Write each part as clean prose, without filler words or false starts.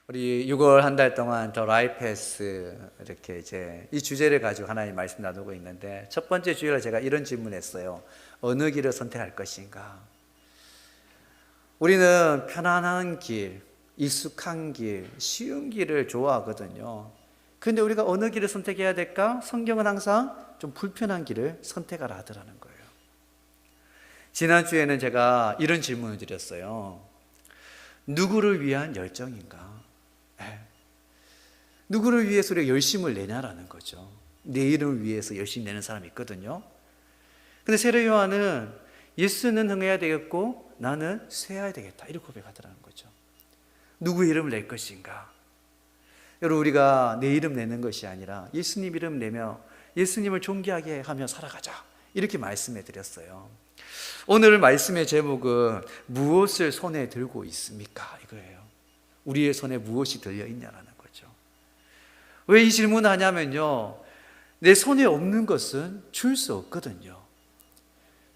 우리 6월 한 달 동안 더 라이프패스 이렇게 이제 이 주제를 가지고 하나님 말씀 나누고 있는데, 첫 번째 주일에 제가 이런 질문했어요. 어느 길을 선택할 것인가? 우리는 편안한 길, 익숙한 길, 쉬운 길을 좋아하거든요. 그런데 우리가 어느 길을 선택해야 될까? 성경은 항상 좀 불편한 길을 선택하라 하더라는 거예요. 지난주에는 제가 이런 질문을 드렸어요. 누구를 위한 열정인가? 누구를 위해서 우리가 열심을 내냐라는 거죠. 내 이름을 위해서 열심히 내는 사람이 있거든요. 근데 세례 요한은 예수는 흥해야 되겠고 나는 쇠해야 되겠다, 이렇게 고백하더라는 거죠. 누구 이름을 낼 것인가? 여러분, 우리가 내 이름 내는 것이 아니라 예수님 이름 내며 예수님을 존귀하게 하며 살아가자, 이렇게 말씀해 드렸어요. 오늘 말씀의 제목은 무엇을 손에 들고 있습니까? 이거예요. 우리의 손에 무엇이 들려 있냐라는 거죠. 왜 이 질문을 하냐면요, 내 손에 없는 것은 줄 수 없거든요.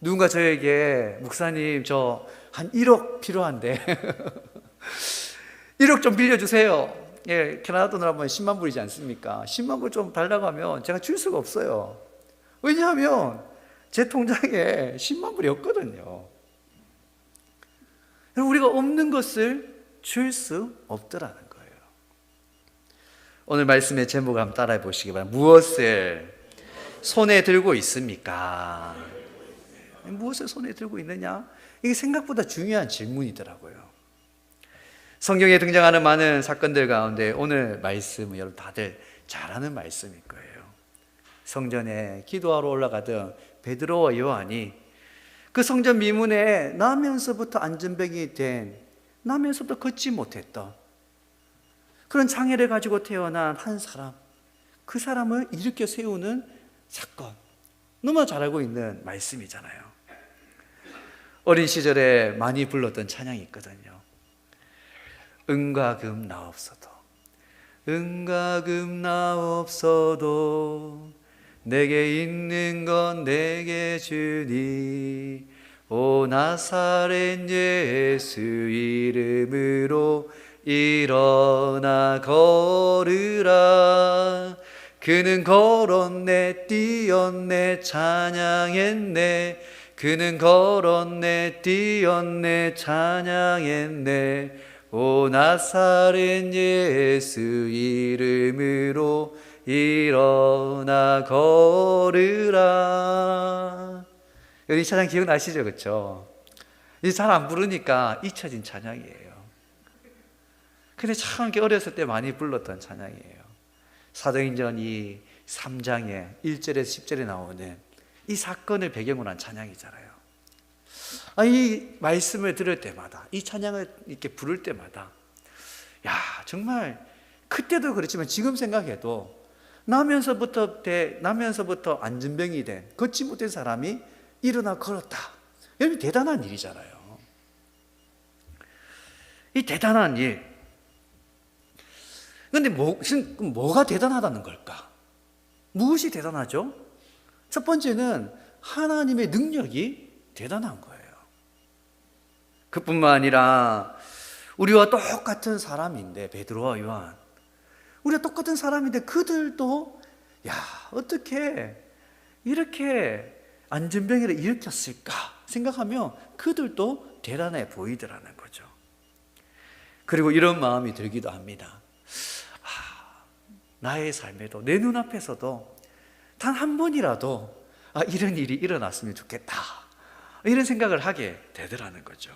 누군가 저에게 목사님 저 한 1억 필요한데 1억 좀 빌려주세요. 예, 캐나다 돈으로 하면 10만 불이지 않습니까? 10만 불 좀 달라고 하면 제가 줄 수가 없어요. 왜냐하면 제 통장에 10만 불이 없거든요. 우리가 없는 것을 줄 수 없더라는 거예요. 오늘 말씀의 제목을 한번 따라해 보시기 바랍니다. 무엇을 손에 들고 있습니까? 무엇을 손에 들고 있느냐? 이게 생각보다 중요한 질문이더라고요. 성경에 등장하는 많은 사건들 가운데 오늘 말씀은 여러분 다들 잘 아는 말씀일 거예요. 성전에 기도하러 올라가던 베드로와 요한이 그 성전 미문에 나면서부터 안전병이 된, 나면서부터 걷지 못했던 그런 장애를 가지고 태어난 한 사람, 그 사람을 일으켜 세우는 사건, 너무 잘 알고 있는 말씀이잖아요. 어린 시절에 많이 불렀던 찬양이 있거든요. 은과 금 나 없어도, 은과 금 나 없어도 내게 있는 건 내게 주니, 오 나사렛 예수 이름으로 일어나 걸으라. 그는 걸었네, 뛰었네, 찬양했네. 그는 걸었네, 뛰었네, 찬양했네. 오 나사렛 예수 이름으로 일어나 걸으라. 이 찬양 기억나시죠? 그렇죠? 이 잘 안 부르니까 잊혀진 찬양이에요. 근데 참 이렇게 어렸을 때 많이 불렀던 찬양이에요. 사도행전 이 3장에 1절에서 10절에 나오는 이 사건을 배경으로 한 찬양이잖아요. 이 말씀을 들을 때마다, 이 찬양을 이렇게 부를 때마다, 야, 정말 그때도 그렇지만 지금 생각해도 나면서부터 안전병이 된, 걷지 못한 사람이 일어나 걸었다. 여러분, 대단한 일이잖아요. 이 대단한 일. 그런데 뭐가 대단하다는 걸까? 무엇이 대단하죠? 첫 번째는 하나님의 능력이 대단한 거예요. 그뿐만 아니라 우리와 똑같은 사람인데, 베드로와 요한, 우리가 똑같은 사람인데 그들도 어떻게 이렇게 안전병이를 일으켰을까 생각하면 그들도 대단해 보이더라는 거죠. 그리고 이런 마음이 들기도 합니다. 나의 삶에도, 내 눈앞에서도 단 한 번이라도 이런 일이 일어났으면 좋겠다, 이런 생각을 하게 되더라는 거죠.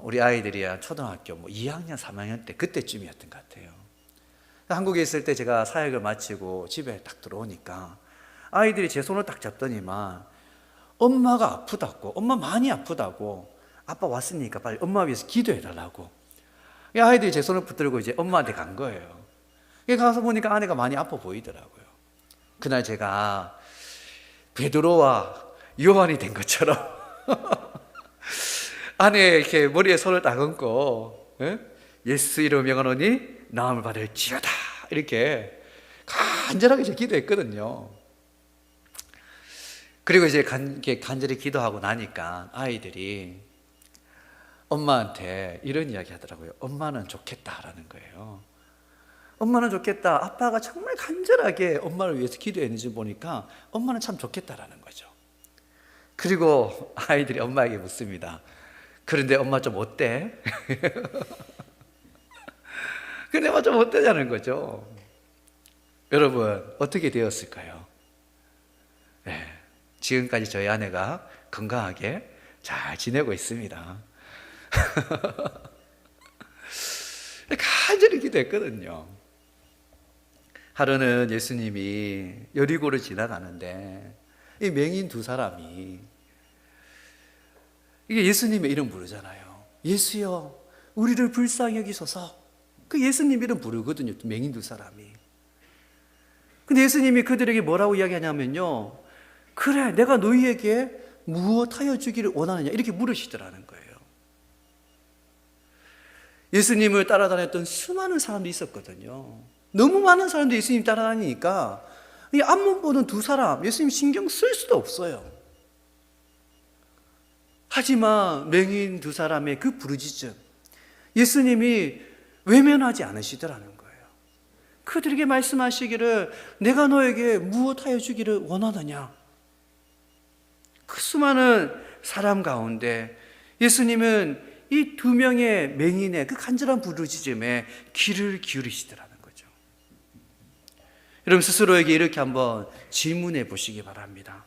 우리 아이들이야 초등학교 2학년, 3학년 때 그때쯤이었던 것 같아요. 한국에 있을 때 제가 사역을 마치고 집에 딱 들어오니까 아이들이 제 손을 딱 잡더니만 엄마가 아프다고, 엄마 많이 아프다고, 아빠 왔으니까 빨리 엄마 위해서 기도해달라고, 아이들이 제 손을 붙들고 이제 엄마한테 간 거예요. 가서 보니까 아내가 많이 아파 보이더라고요. 그날 제가 베드로와 요한이 된 것처럼 아내 이렇게 머리에 손을 딱 얹고, 예수 이름으로 명하노니 나음을 받을지어다, 이렇게 간절하게 이제 기도했거든요. 그리고 이제 간절히 기도하고 나니까 아이들이 엄마한테 이런 이야기 하더라고요. 엄마는 좋겠다라는 거예요. 엄마는 좋겠다. 아빠가 정말 간절하게 엄마를 위해서 기도했는지 보니까 엄마는 참 좋겠다라는 거죠. 그리고 아이들이 엄마에게 묻습니다. 그런데 엄마 좀 어때? 근데 엄마 좀 어떠냐는 거죠. 여러분 어떻게 되었을까요? 네, 지금까지 저희 아내가 건강하게 잘 지내고 있습니다. 간절히 기도했거든요. 하루는 예수님이 여리고를 지나가는데 이 맹인 두 사람이 이게 예수님의 이름 부르잖아요. 예수여 우리를 불쌍히 여기소서. 그 예수님 이름 부르거든요. 맹인 두 사람이. 근데 예수님이 그들에게 뭐라고 이야기하냐면요, 그래 내가 너희에게 무엇하여 주기를 원하느냐 이렇게 물으시더라는 거예요. 예수님을 따라다녔던 수많은 사람들이 있었거든요. 너무 많은 사람들이 예수님 따라다니니까 이 앞문 보는 두 사람 예수님 신경 쓸 수도 없어요. 하지만 맹인 두 사람의 그 부르짖음 예수님이 외면하지 않으시더라는 거예요. 그들에게 말씀하시기를 내가 너에게 무엇하여 주기를 원하느냐. 그 수많은 사람 가운데 예수님은 이 두 명의 맹인의 그 간절한 부르짖음에 귀를 기울이시더라는 거죠. 여러분 스스로에게 이렇게 한번 질문해 보시기 바랍니다.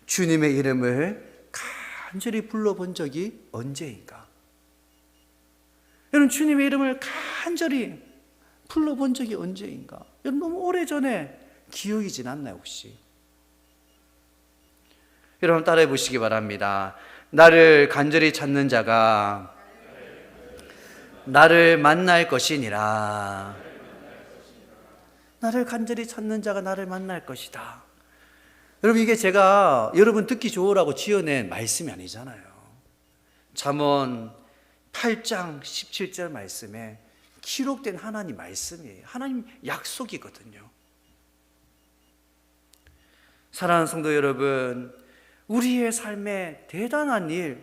주님의 이름을 간절히 불러본 적이 언제인가? 여러분 주님의 이름을 간절히 불러본 적이 언제인가? 여러분 너무 오래전에 기억이 지났나요 혹시? 여러분 따라해 보시기 바랍니다. 나를 간절히 찾는 자가 나를 만날 것이니라. 나를 간절히 찾는 자가 나를 만날 것이다. 여러분 이게 제가 여러분 듣기 좋으라고 지어낸 말씀이 아니잖아요. 잠언 8장 17절 말씀에 기록된 하나님 말씀이에요. 하나님 약속이거든요. 사랑하는 성도 여러분, 우리의 삶에 대단한 일,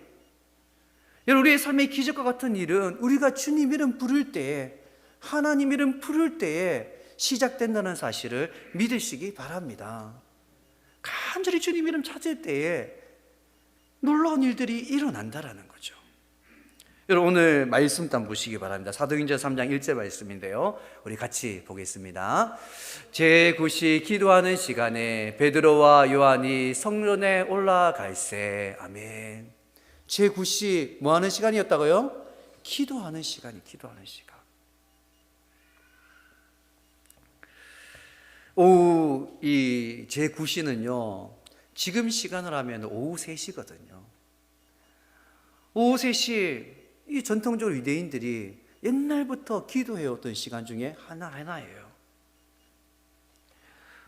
여러분 우리의 삶의 기적과 같은 일은 우리가 주님 이름 부를 때에, 하나님 이름 부를 때에 시작된다는 사실을 믿으시기 바랍니다. 간절히 주님 이름 찾을 때에 놀라운 일들이 일어난다라는 거죠. 여러분 오늘 말씀 한번 보시기 바랍니다. 사도행전 3장 1절 말씀인데요, 우리 같이 보겠습니다. 제9시 기도하는 시간에 베드로와 요한이 성전에 올라갈새. 아멘. 제9시 뭐 하는 시간이었다고요? 기도하는 시간이, 기도하는 시간. 오후 이 제9시는요 지금 시간을 하면 오후 3시거든요. 오후 3시 이 전통적으로 유대인들이 옛날부터 기도해왔던 시간 중에 하나예요.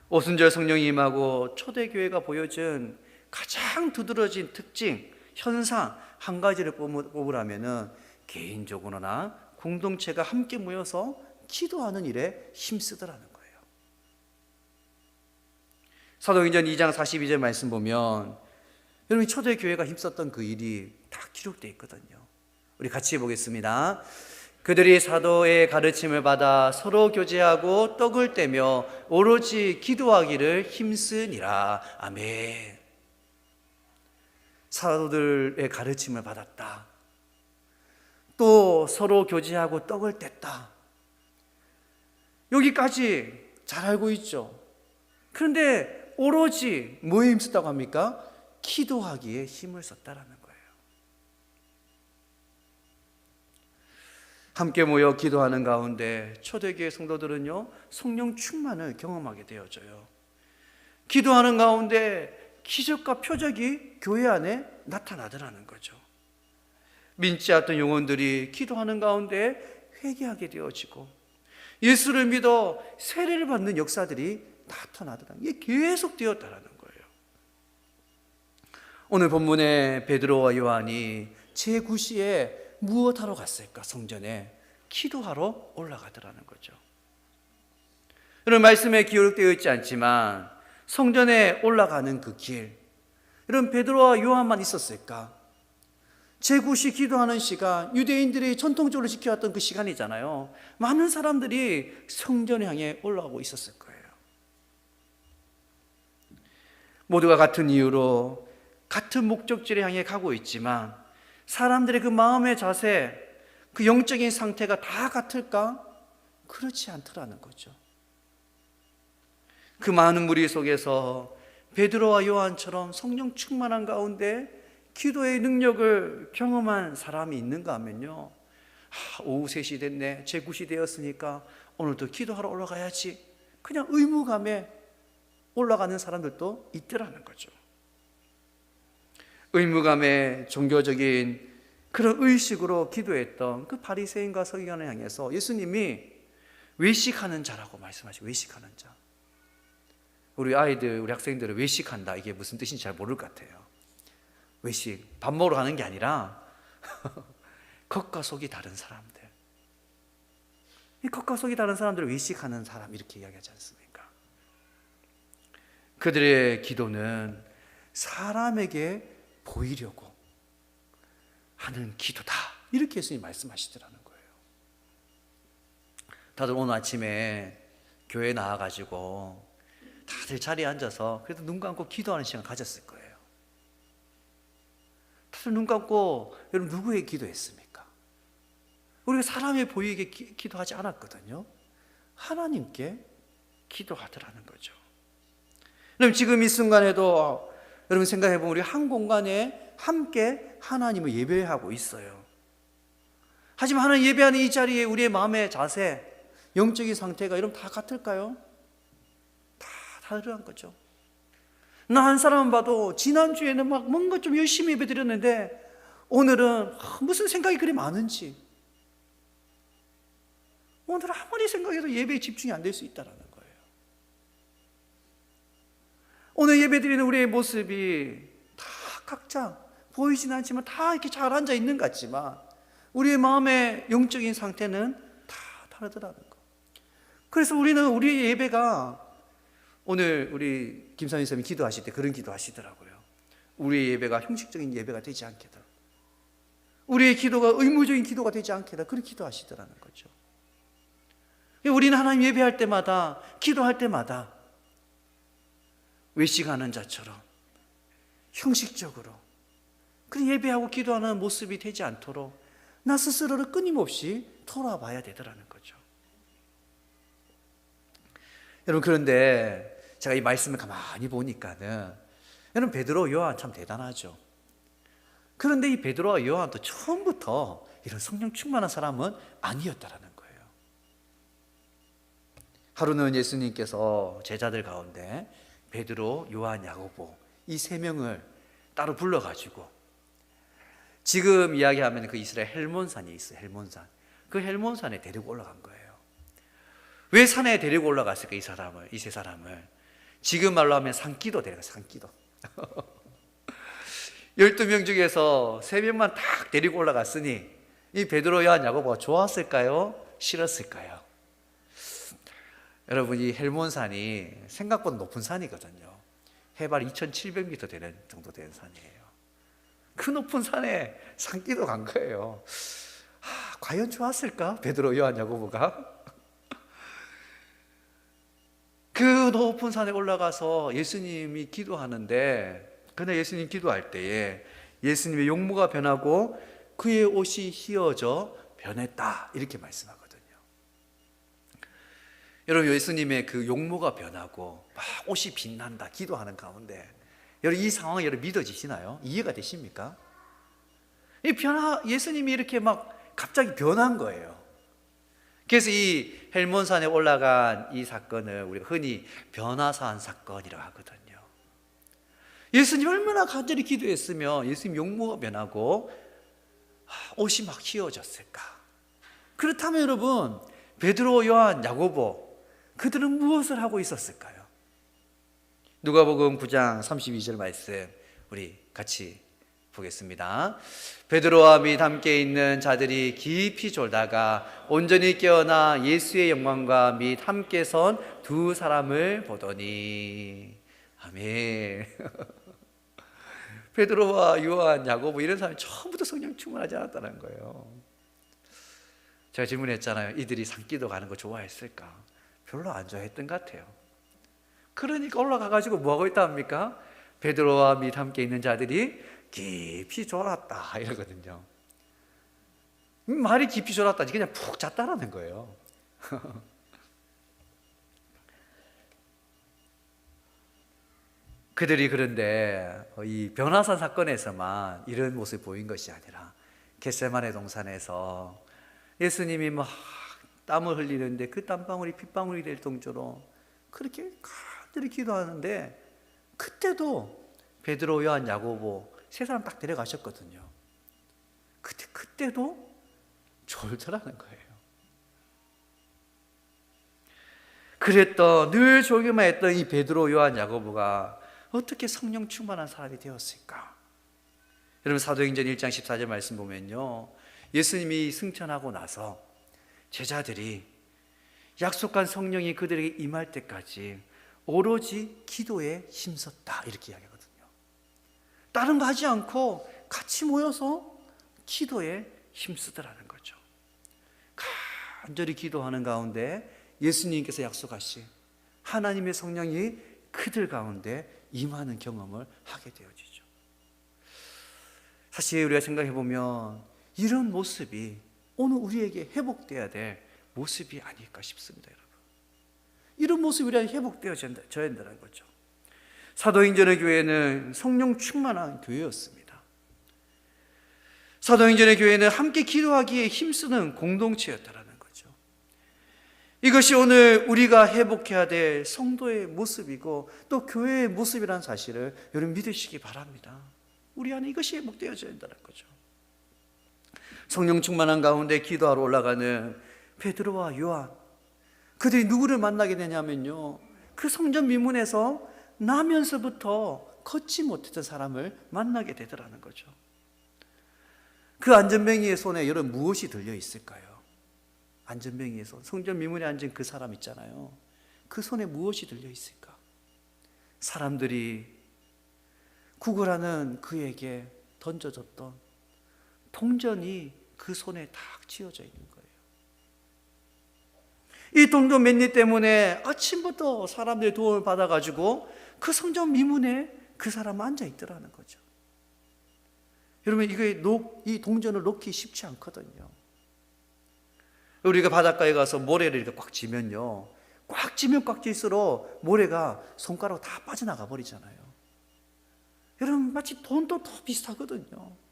오순절 성령이 임하고 초대교회가 보여준 가장 두드러진 특징, 현상 한 가지를 뽑으라면 개인적으로나 공동체가 함께 모여서 기도하는 일에 힘쓰더라는 거예요. 사도행전 2장 42절 말씀 보면 여러분 초대교회가 힘썼던 그 일이 다 기록되어 있거든요. 우리 같이 보겠습니다. 그들이 사도의 가르침을 받아 서로 교제하고 떡을 떼며 오로지 기도하기를 힘쓰니라. 아멘. 사도들의 가르침을 받았다. 또 서로 교제하고 떡을 뗐다. 여기까지 잘 알고 있죠. 그런데 오로지 뭐에 힘썼다고 합니까? 기도하기에 힘을 썼다라는 거예요. 함께 모여 기도하는 가운데 초대교회 성도들은요 성령 충만을 경험하게 되어져요. 기도하는 가운데 기적과 표적이 교회 안에 나타나더라는 거죠. 믿지 않던 영혼들이 기도하는 가운데 회개하게 되어지고 예수를 믿어 세례를 받는 역사들이 나타나더라는, 이게 계속 되었다라는 거예요. 오늘 본문에 베드로와 요한이 제9시에 무엇하러 갔을까? 성전에 기도하러 올라가더라는 거죠. 여러분 말씀에 기록되어 있지 않지만 성전에 올라가는 그 길, 여러분 베드로와 요한만 있었을까? 제9시 기도하는 시간, 유대인들이 전통적으로 지켜왔던 그 시간이잖아요. 많은 사람들이 성전을 향해 올라가고 있었을 거예요. 모두가 같은 이유로 같은 목적지를 향해 가고 있지만 사람들의 그 마음의 자세, 그 영적인 상태가 다 같을까? 그렇지 않더라는 거죠. 그 많은 무리 속에서 베드로와 요한처럼 성령 충만한 가운데 기도의 능력을 경험한 사람이 있는가 하면요, 오후 3시 됐네, 제9시 되었으니까 오늘도 기도하러 올라가야지, 그냥 의무감에 올라가는 사람들도 있더라는 거죠. 의무감에 종교적인 그런 의식으로 기도했던 그 바리새인과 서기관을 향해서 예수님이 외식하는 자라고 말씀하시고, 외식하는 자. 우리 아이들, 우리 학생들은 외식한다, 이게 무슨 뜻인지 잘 모를 것 같아요. 외식, 밥 먹으러 가는 게 아니라 겉과 속이 다른 사람들, 이 겉과 속이 다른 사람들을 외식하는 사람, 이렇게 이야기하지 않습니까? 그들의 기도는 사람에게 보이려고 하는 기도다, 이렇게 예수님이 말씀하시더라는 거예요. 다들 오늘 아침에 교회에 나와가지고 다들 자리에 앉아서 그래도 눈 감고 기도하는 시간 가졌을 거예요. 다들 눈 감고, 여러분 누구에게 기도했습니까? 우리가 사람의 보이게 기도하지 않았거든요. 하나님께 기도하더라는 거죠. 여러분 지금 이 순간에도 여러분 생각해보면 우리 한 공간에 함께 하나님을 예배하고 있어요. 하지만 하나님 예배하는 이 자리에 우리의 마음의 자세, 영적인 상태가 여러분 다 같을까요? 다 다르한 거죠. 나 한 사람 봐도 지난주에는 막 뭔가 좀 열심히 예배 드렸는데 오늘은 무슨 생각이 그리 많은지, 오늘 아무리 생각해도 예배에 집중이 안 될 수 있다는 거예요. 오늘 예배 드리는 우리의 모습이 다 각자 보이진 않지만 다 이렇게 잘 앉아 있는 것 같지만 우리의 마음의 영적인 상태는 다 다르더라는 거. 그래서 우리는 우리의 예배가, 오늘 우리 김선희 선생님이 기도하실 때 그런 기도 하시더라고요. 우리의 예배가 형식적인 예배가 되지 않게 다, 우리의 기도가 의무적인 기도가 되지 않게 다, 그렇게 기도하시더라는 거죠. 우리는 하나님 예배할 때마다, 기도할 때마다 외식하는 자처럼 형식적으로 그 예배하고 기도하는 모습이 되지 않도록 나 스스로를 끊임없이 돌아봐야 되더라는 거죠. 여러분 그런데 제가 이 말씀을 가만히 보니까는, 여러분 베드로, 요한 참 대단하죠. 그런데 이 베드로와 요한도 처음부터 이런 성령 충만한 사람은 아니었다라는 거예요. 하루는 예수님께서 제자들 가운데 베드로, 요한, 야고보 이 3명을 따로 불러가지고, 지금 이야기하면 그 이스라엘 헬몬산이 있어요. 헬몬산. 그 헬몬산에 데리고 올라간 거예요. 왜 산에 데리고 올라갔을까? 이 세 사람을 지금 말로 하면 산기도 데려가, 산기도. 12명 중에서 3명만 딱 데리고 올라갔으니 이 베드로, 요한, 야고보가 좋았을까요? 싫었을까요? 여러분 이 헬몬산이 생각보다 높은 산이거든요. 해발 2700m 되는 정도 되는 산이에요. 그 높은 산에 산기도 간 거예요. 과연 좋았을까? 베드로, 요한, 야고보가 그 높은 산에 올라가서 예수님이 기도하는데, 그날 예수님 기도할 때에 예수님의 용모가 변하고 그의 옷이 휘어져 변했다, 이렇게 말씀하거든요. 여러분 예수님의 그 용모가 변하고 막 옷이 빛난다, 기도하는 가운데, 여러분 이 상황이 여러분 믿어지시나요? 이해가 되십니까? 예수님이 이렇게 막 갑자기 변한 거예요. 그래서 이 헬몬산에 올라간 이 사건을 우리가 흔히 변화산 사건이라고 하거든요. 예수님 얼마나 간절히 기도했으면 예수님 용모가 변하고 옷이 막 휘어졌을까? 그렇다면 여러분 베드로, 요한, 야고보 그들은 무엇을 하고 있었을까요? 누가복음 9장 32절 말씀 우리 같이 보겠습니다. 베드로와 및 함께 있는 자들이 깊이 졸다가 온전히 깨어나 예수의 영광과 및 함께 선 두 사람을 보더니, 아멘. 베드로와 요한, 야고보 이런 사람이 처음부터 성령 충만하지 않았다는 거예요. 제가 질문했잖아요. 이들이 산기도 가는 거 좋아했을까? 별로 안 좋아했던 것 같아요. 그러니까 올라가가지고 뭐하고 있다 합니까? 베드로와 및 함께 있는 자들이 깊이 졸았다 이러거든요. 말이 깊이 졸았다지 그냥 푹 잤다라는 거예요. 그들이 그런데 이 변화산 사건에서만 이런 모습이 보인 것이 아니라 겟세마네 동산에서 예수님이 막 땀을 흘리는데 그 땀방울이 핏방울이 될 정도로 그렇게 간절히 기도하는데 그때도 베드로, 요한, 야고보 세 사람 딱 데려가셨거든요. 그때도 졸더라는 거예요. 그랬던 늘 졸기만 했던 이 베드로, 요한, 야고보가 어떻게 성령 충만한 사람이 되었을까? 여러분 사도행전 1장 14절 말씀 보면요, 예수님이 승천하고 나서 제자들이 약속한 성령이 그들에게 임할 때까지 오로지 기도에 힘썼다 이렇게 이야기하거든요. 다른 거 하지 않고 같이 모여서 기도에 힘쓰더라는 거죠. 간절히 기도하는 가운데 예수님께서 약속하신 하나님의 성령이 그들 가운데 임하는 경험을 하게 되어지죠. 사실 우리가 생각해 보면 이런 모습이 오늘 우리에게 회복되어야 될 모습이 아닐까 싶습니다, 여러분. 이런 모습이 우리에게 회복되어져야 된다는 거죠. 사도행전의 교회는 성령 충만한 교회였습니다. 사도행전의 교회는 함께 기도하기에 힘쓰는 공동체였다라는 거죠. 이것이 오늘 우리가 회복해야 될 성도의 모습이고 또 교회의 모습이라는 사실을 여러분 믿으시기 바랍니다. 우리 안에 이것이 회복되어져야 된다는 거죠. 성령 충만한 가운데 기도하러 올라가는 베드로와 요한, 그들이 누구를 만나게 되냐면요, 그 성전 미문에서 나면서부터 걷지 못했던 사람을 만나게 되더라는 거죠. 그 안전뱅이의 손에 여러분 무엇이 들려 있을까요? 안전뱅이의 손, 성전 미문에 앉은 그 사람 있잖아요. 그 손에 무엇이 들려 있을까? 사람들이 구걸하는 그에게 던져졌던 동전이 그 손에 탁 쥐어져 있는 거예요. 이 동전 맨니 때문에 아침부터 사람들의 도움을 받아가지고 그 성전 미문에 그 사람 앉아 있더라는 거죠. 여러분 이 동전을 놓기 쉽지 않거든요. 우리가 바닷가에 가서 모래를 이렇게 꽉 쥐면요, 꽉 쥐면 꽉 쥐수록 모래가 손가락 다 빠져나가 버리잖아요. 여러분 마치 돈도 더 비슷하거든요.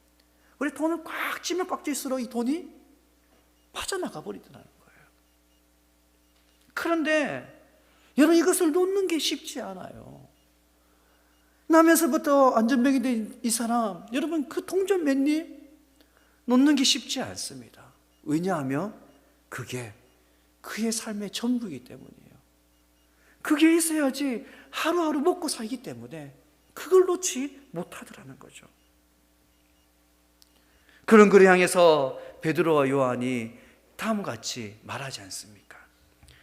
우리 돈을 꽉 쥐면 꽉 쥐수록 이 돈이 빠져나가 버리더라는 거예요. 그런데 여러분 이것을 놓는 게 쉽지 않아요. 나면서부터 안전병이 된 이 사람, 여러분 그 동전 맨니 놓는 게 쉽지 않습니다. 왜냐하면 그게 그의 삶의 전부이기 때문이에요. 그게 있어야지 하루하루 먹고 살기 때문에 그걸 놓지 못하더라는 거죠. 그런 그를 향해서 베드로와 요한이 다음과 같이 말하지 않습니까?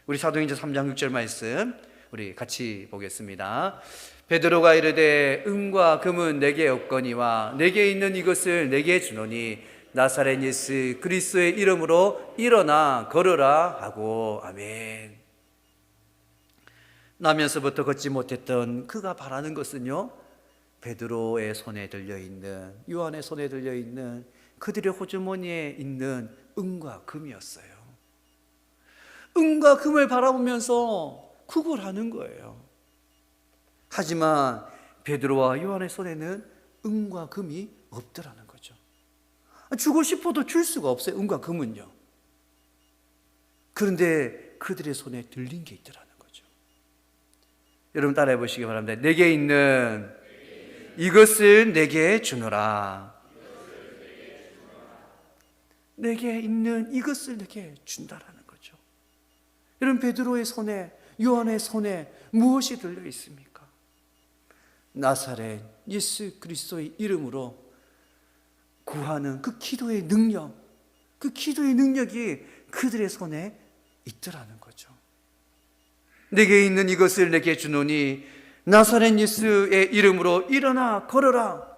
우리 사도행전 3장 6절 말씀 우리 같이 보겠습니다. 베드로가 이르되 은과 금은 내게 없거니와 내게 있는 이것을 내게 주노니 나사렛 예수 그리스도의 이름으로 일어나 걸으라 하고. 아멘. 나면서부터 걷지 못했던 그가 바라는 것은요, 베드로의 손에 들려있는, 요한의 손에 들려있는 그들의 호주머니에 있는 은과 금이었어요. 은과 금을 바라보면서 구걸하는 거예요. 하지만 베드로와 요한의 손에는 은과 금이 없더라는 거죠. 주고 싶어도 줄 수가 없어요, 은과 금은요. 그런데 그들의 손에 들린 게 있더라는 거죠. 여러분 따라해 보시기 바랍니다. 내게 있는 이것을 내게 주노라. 내게 있는 이것을 내게 준다라는 거죠. 여러분 베드로의 손에, 요한의 손에 무엇이 들려 있습니까? 나사렛 예수 그리스도의 이름으로 구하는 그 기도의 능력, 그 기도의 능력이 그들의 손에 있더라는 거죠. 내게 있는 이것을 내게 주노니 나사렛 예수의 이름으로 일어나 걸어라.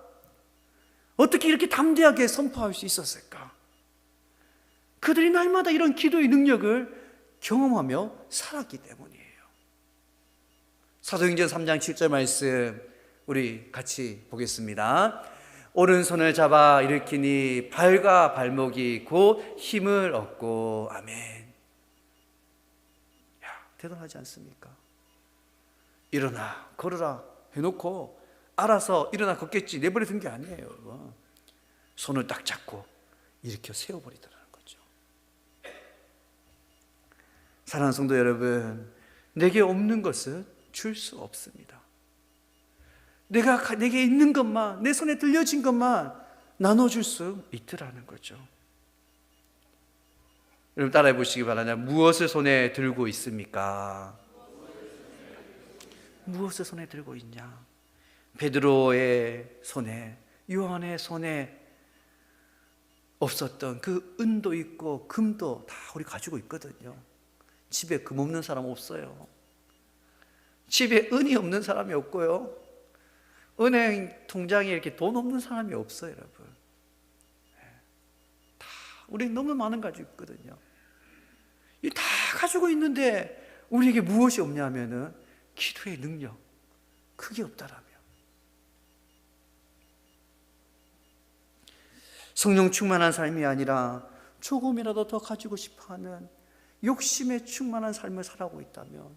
어떻게 이렇게 담대하게 선포할 수 있었을까? 그들이 날마다 이런 기도의 능력을 경험하며 살았기 때문이에요. 사도행전 3장 7절 말씀 우리 같이 보겠습니다. 오른손을 잡아 일으키니 발과 발목이 곧 힘을 얻고. 아멘. 야, 대단하지 않습니까? 일어나 걸어라 해놓고 알아서 일어나 걷겠지 내버려 둔 게 아니에요. 여러분. 손을 딱 잡고 일으켜 세워버리더라는 거죠. 사랑하는 성도 여러분, 내게 없는 것은 줄 수 없습니다. 내게 있는 것만, 내 손에 들려진 것만 나눠줄 수 있더라는 거죠. 여러분 따라해 보시기 바랍니다. 무엇을 손에 들고 있습니까? 무엇을 손에 들고 있냐? 베드로의 손에, 요한의 손에 없었던 그 은도 있고 금도 다 우리 가지고 있거든요. 집에 금 없는 사람 없어요. 집에 은이 없는 사람이 없고요. 은행 통장에 이렇게 돈 없는 사람이 없어요, 여러분. 다 우리 너무 많은 가지고 있거든요. 이 다 가지고 있는데 우리에게 무엇이 없냐면은 기도의 능력, 그게 없다라며. 성령 충만한 삶이 아니라 조금이라도 더 가지고 싶어하는 욕심에 충만한 삶을 살아가고 있다면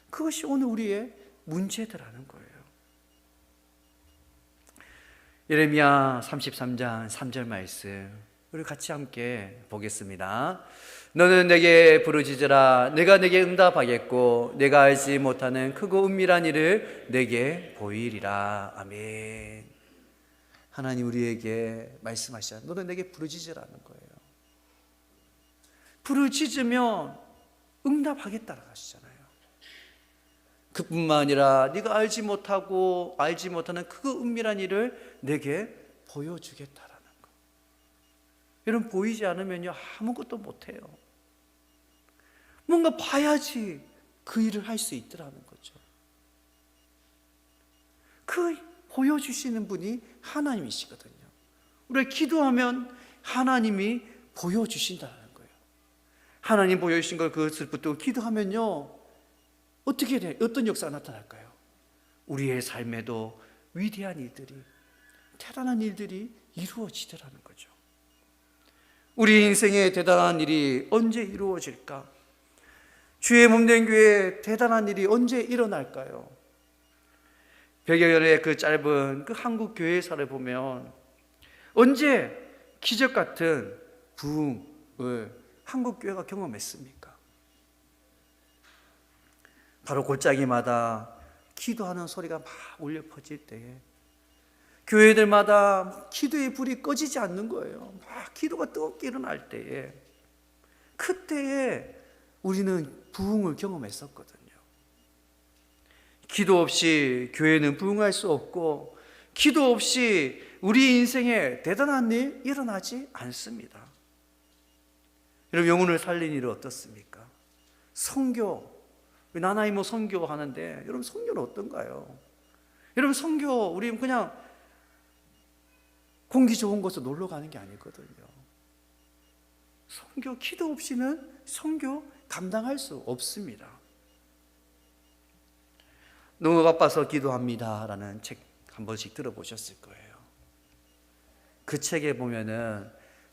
그것이 오늘 우리의 문제더라는 거예요. 예레미야 33장 3절 말씀 우리 같이 함께 보겠습니다. 너는 내게 부르짖으라. 내가 내게 응답하겠고 내가 알지 못하는 크고 은밀한 일을 내게 보이리라. 아멘. 하나님 우리에게 말씀하시잖아요. 너는 내게 부르짖으라는 거예요. 부르짖으면 응답하겠다라고 하시잖아요. 그뿐만 아니라 네가 알지 못하고 알지 못하는 크고 은밀한 일을 내게 보여주겠다라는 거. 여러분 보이지 않으면요 아무것도 못해요. 뭔가 봐야지 그 일을 할 수 있더라는 거죠. 그 보여주시는 분이 하나님이시거든요. 우리가 기도하면 하나님이 보여주신다는 거예요. 하나님 보여주신 걸 그것을 붙들고 기도하면요 어떻게 돼? 어떤 역사가 나타날까요? 우리의 삶에도 위대한 일들이, 대단한 일들이 이루어지더라는 거죠. 우리 인생에 대단한 일이 언제 이루어질까? 주의 몸된 교회에 대단한 일이 언제 일어날까요? 100여 년의 그 짧은 그 한국 교회사를 보면 언제 기적 같은 부흥을 한국 교회가 경험했습니까? 바로 골짜기마다 기도하는 소리가 막 울려 퍼질 때에 교회들마다 기도의 불이 꺼지지 않는 거예요. 막 기도가 뜨겁게 일어날 때에 그때에 우리는 부흥을 경험했었거든요. 기도 없이 교회는 부흥할 수 없고 기도 없이 우리 인생에 대단한 일 일어나지 않습니다. 여러분 영혼을 살린 일은 어떻습니까? 선교, 나나이모 선교 하는데 여러분 선교는 어떤가요? 여러분 선교 우리 그냥 공기 좋은 곳에 놀러 가는 게 아니거든요. 선교 기도 없이는 선교 감당할 수 없습니다. 너무 바빠서 기도합니다 라는 책 한 번씩 들어보셨을 거예요. 그 책에 보면은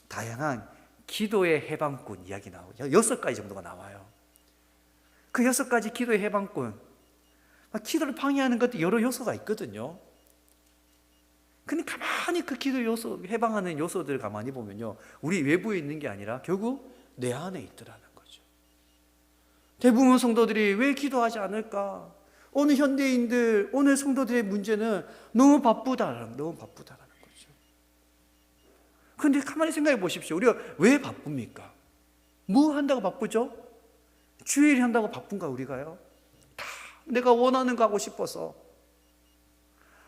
다양한 기도의 해방꾼 이야기 나오죠. 6가지 정도가 나와요. 그 6가지 기도의 해방꾼, 기도를 방해하는 것도 여러 요소가 있거든요. 근데 가만히 그 기도 요소, 해방하는 요소들을 가만히 보면요 우리 외부에 있는 게 아니라 결국 내 안에 있더라는 거죠. 대부분 성도들이 왜 기도하지 않을까? 오늘 현대인들, 오늘 성도들의 문제는 너무 바쁘다라는 거죠. 그런데 가만히 생각해 보십시오. 우리가 왜 바쁩니까? 뭐 한다고 바쁘죠? 주일 한다고 바쁜가 우리가요? 다 내가 원하는 거 하고 싶어서,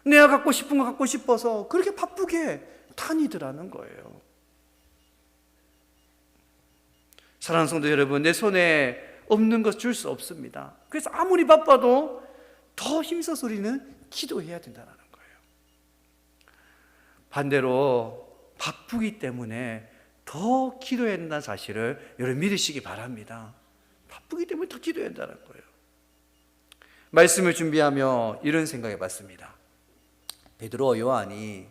내가 갖고 싶은 거 갖고 싶어서 그렇게 바쁘게 다니더라는 거예요. 사랑하는 성도 여러분, 내 손에 없는 것 줄 수 없습니다. 그래서 아무리 바빠도 더 힘써서 우리는 기도해야 된다는 거예요. 반대로 바쁘기 때문에 더 기도해야 된다는 사실을 여러분 믿으시기 바랍니다. 바쁘기 때문에 더 기도해야 된다는 거예요. 말씀을 준비하며 이런 생각해 봤습니다. 베드로와 요한이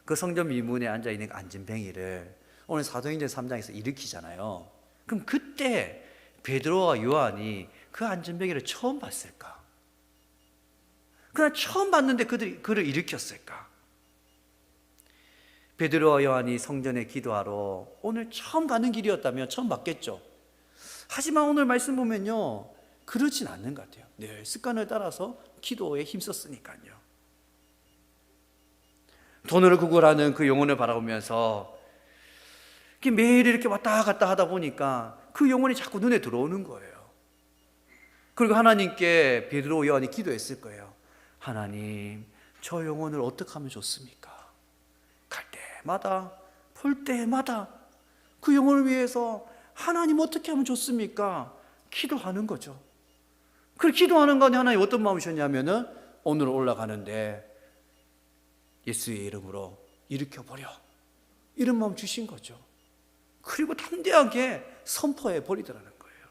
그 성전 미문에 앉아있는 안진뱅이를 오늘 사도행전 3장에서 일으키잖아요. 그럼 그때 베드로와 요한이 그 안진뱅이를 처음 봤을까? 그냥 처음 봤는데 그들이 그를 일으켰을까? 베드로와 요한이 성전에 기도하러 오늘 처음 가는 길이었다면 처음 봤겠죠. 하지만 오늘 말씀 보면요, 그렇진 않는 것 같아요. 늘 습관을 따라서 기도에 힘썼으니까요. 돈을 구걸하는 그 영혼을 바라보면서 매일 이렇게 왔다 갔다 하다 보니까 그 영혼이 자꾸 눈에 들어오는 거예요. 그리고 하나님께 베드로 요한이 기도했을 거예요. 하나님, 저 영혼을 어떻게 하면 좋습니까? 갈 때마다 볼 때마다 그 영혼을 위해서 하나님 어떻게 하면 좋습니까? 기도하는 거죠. 그 기도하는 가운데 하나님 어떤 마음이셨냐면은 오늘 올라가는데 예수의 이름으로 일으켜버려, 이런 마음 주신 거죠. 그리고 담대하게 선포해 버리더라는 거예요.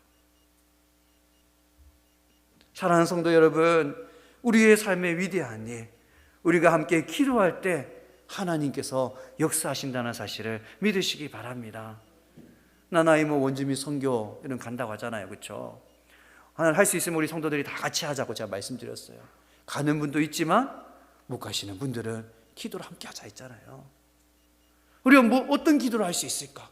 사랑하는 성도 여러분, 우리의 삶의 위대한 일, 우리가 함께 기도할 때 하나님께서 역사하신다는 사실을 믿으시기 바랍니다. 나나이모 원주민 선교 이런 간다고 하잖아요, 그렇죠? 하나 할 수 있으면 우리 성도들이 다 같이 하자고 제가 말씀드렸어요. 가는 분도 있지만 못 가시는 분들은 기도를 함께 하자 했잖아요. 우리가 어떤 기도를 할 수 있을까?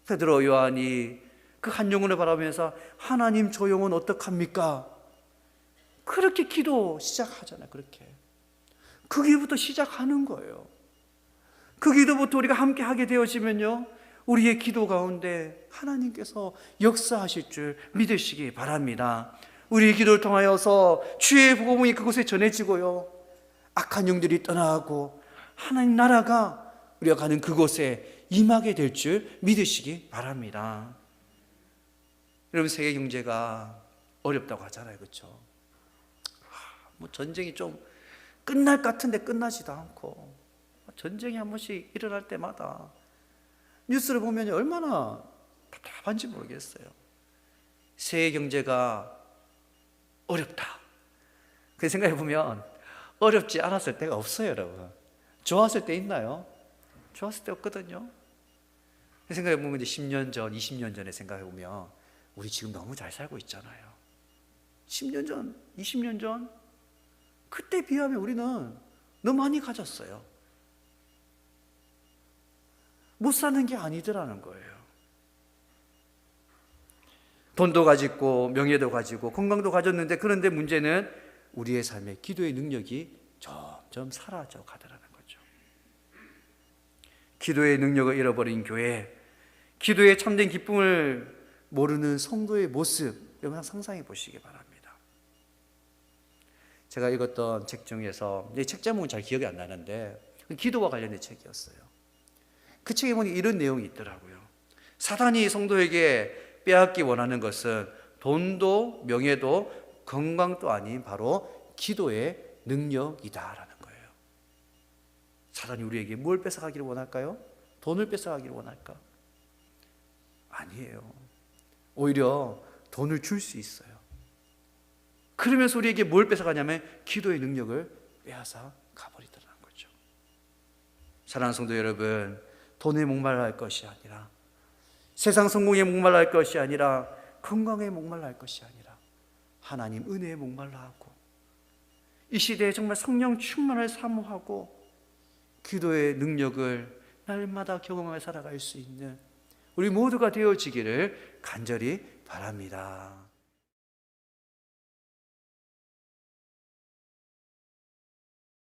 베드로 요한이 그 한 영혼을 바라보면서 하나님, 저 영혼 어떡합니까? 그렇게 기도 시작하잖아요. 그렇게 그 기도부터 시작하는 거예요. 그 기도부터 우리가 함께 하게 되어지면요, 우리의 기도 가운데 하나님께서 역사하실 줄 믿으시기 바랍니다. 우리의 기도를 통하여서 주의 복음이 그곳에 전해지고요, 악한 영들이 떠나고 하나님 나라가 우리가 가는 그곳에 임하게 될 줄 믿으시기 바랍니다. 여러분, 세계 경제가 어렵다고 하잖아요, 그렇죠? 전쟁이 좀 끝날 것 같은데 끝나지도 않고, 전쟁이 한 번씩 일어날 때마다 뉴스를 보면 얼마나 답답한지 모르겠어요. 세계 경제가 어렵다. 그 생각해 보면 어렵지 않았을 때가 없어요, 여러분. 좋았을 때 있나요? 좋았을 때 없거든요. 그 생각해 보면 이제 10년 전, 20년 전에 생각해 보면 우리 지금 너무 잘 살고 있잖아요. 10년 전, 20년 전 그때 비하면 우리는 너무 많이 가졌어요. 못 사는 게 아니더라는 거예요. 돈도 가지고 명예도 가지고 건강도 가졌는데, 그런데 문제는 우리의 삶에 기도의 능력이 점점 사라져 가더라는 거죠. 기도의 능력을 잃어버린 교회, 기도의 참된 기쁨을 모르는 성도의 모습, 여러분 상상해 보시기 바랍니다. 제가 읽었던 책 중에서, 이 책 제목은 잘 기억이 안 나는데 기도와 관련된 책이었어요. 그 책에 보니 이런 내용이 있더라고요. 사단이 성도에게 빼앗기 원하는 것은 돈도 명예도 건강도 아닌 바로 기도의 능력이다라는 거예요. 사단이 우리에게 뭘 뺏어가기를 원할까요? 돈을 뺏어가기를 원할까? 아니에요. 오히려 돈을 줄 수 있어요. 그러면서 우리에게 뭘 뺏어가냐면 기도의 능력을 빼앗아 가버리더라는 거죠. 사랑하는 성도 여러분, 돈에 목말라 할 것이 아니라, 세상 성공에 목말라 할 것이 아니라, 건강에 목말라 할 것이 아니라 하나님 은혜에 목말라 하고, 이 시대에 정말 성령 충만을 사모하고 기도의 능력을 날마다 경험하며 살아갈 수 있는 우리 모두가 되어지기를 간절히 바랍니다.